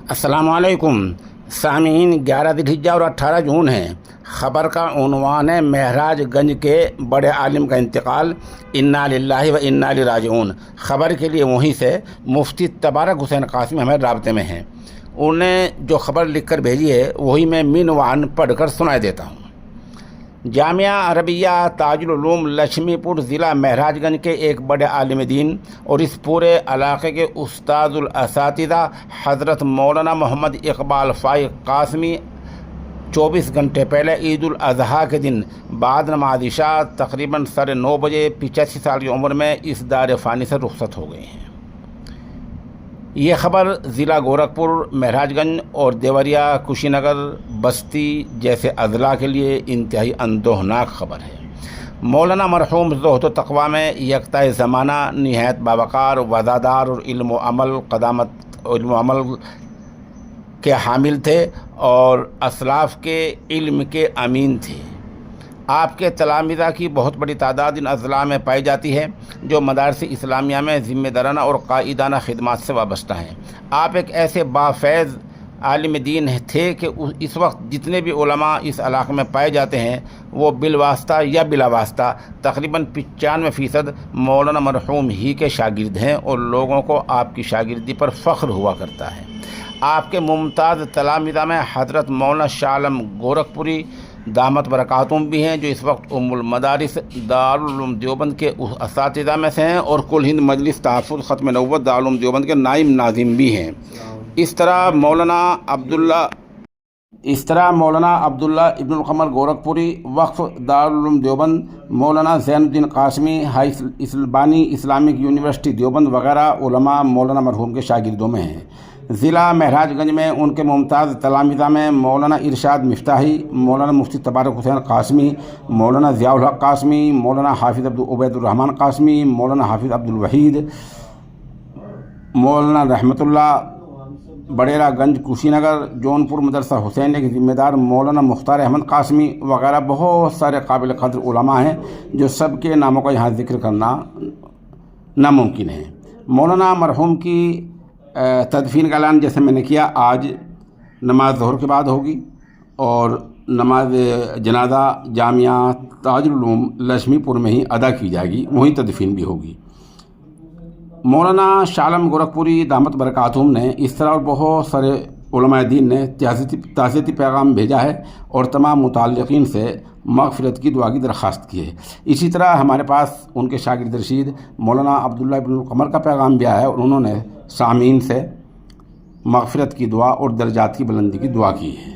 السلام علیکم سامعین، 11 ذی الحجہ اور 18 جون ہے۔ خبر کا عنوان ہے مہراج گنج کے بڑے عالم کا انتقال، انا للہ و انا الیہ راجعون۔ خبر کے لیے وہیں سے مفتی تبارک حسین قاسمی ہمیں رابطے میں ہیں۔ انہیں جو خبر لکھ کر بھیجی ہے وہی میں عنوان پڑھ کر سنا دیتا ہوں۔ جامعہ عربیہ تاج العلوم لکشمی پور ضلع مہراج گنج کے ایک بڑے عالم دین اور اس پورے علاقے کے استاد الاساتذہ حضرت مولانا محمد اقبال فائق قاسمی 24 گھنٹے پہلے عید الاضحیٰ کے دن بعد نماز عشاء تقریباً 9:30 بجے 85 سال کی عمر میں اس دار فانی سے رخصت ہو گئے ہیں۔ یہ خبر ضلع گورکھپور، مہراج گنج اور دیوریا، کشی نگر، بستی جیسے اضلاع کے لیے انتہائی اندوہناک خبر ہے۔ مولانا مرحوم زہد و تقویٰ میں یکتا زمانہ، نہایت باوقار، وفادار اور علم و عمل کے حامل تھے اور اسلاف کے علم کے امین تھے۔ آپ کے تلامذہ کی بہت بڑی تعداد ان اضلاع میں پائی جاتی ہے جو مدارس اسلامیہ میں ذمہ دارانہ اور قائدانہ خدمات سے وابستہ ہیں۔ آپ ایک ایسے بافیض عالم دین تھے کہ اس وقت جتنے بھی علماء اس علاقے میں پائے جاتے ہیں وہ بالواسطہ یا بلا واسطہ تقریباً 95% مولانا مرحوم ہی کے شاگرد ہیں اور لوگوں کو آپ کی شاگردی پر فخر ہوا کرتا ہے۔ آپ کے ممتاز تلامذہ میں حضرت مولانا شاہ عالم گورکھپوری دامت برکاتہم بھی ہیں جو اس وقت ام المدارس دارالعلوم دیوبند کے اساتذہ میں سے ہیں اور کل ہند مجلس تحفظ ختم نبوت دارالعلوم دیوبند کے نائب ناظم بھی ہیں۔ اس طرح مولانا عبداللہ ابن القمر گورکھپوری وقف دارالعلوم دیوبند، مولانا زین الدین قاسمی بانی اسلامک یونیورسٹی دیوبند وغیرہ علماء مولانا مرحوم کے شاگردوں میں ہیں۔ ضلع مہراج گنج میں ان کے ممتاز تلامذہ میں مولانا ارشاد مفتاحی، مولانا مفتی تبارک حسین قاسمی، مولانا ضیاء الحق قاسمی، مولانا حافظ عبید الرحمن قاسمی، مولانا حافظ عبدالوحید، مولانا رحمت اللہ بڑیرہ گنج کشی نگر، جونپور مدرسہ حسینیہ کے ذمہ دار مولانا مختار احمد قاسمی وغیرہ بہت سارے قابل قدر علماء ہیں جو سب کے ناموں کا یہاں ذکر کرنا ناممکن ہے۔ مولانا مرحوم کی تدفین کا اعلان جیسے میں نے کیا آج نماز ظہر کے بعد ہوگی اور نماز جنازہ جامعہ تاج العلوم لکشمی پور میں ہی ادا کی جائے گی، وہیں تدفین بھی ہوگی۔ مولانا شاہ عالم گورکھپوری دامت برکاتہم نے اس طرح اور بہت سارے علماء دین نے تعزیتی پیغام بھیجا ہے اور تمام متعلقین سے مغفرت کی دعا کی درخواست کی ہے۔ اسی طرح ہمارے پاس ان کے شاگرد رشید مولانا عبداللہ ابن القمر کا پیغام بھی آیا ہے اور انہوں نے سامعین سے مغفرت کی دعا اور درجات کی بلندی کی دعا کی ہے۔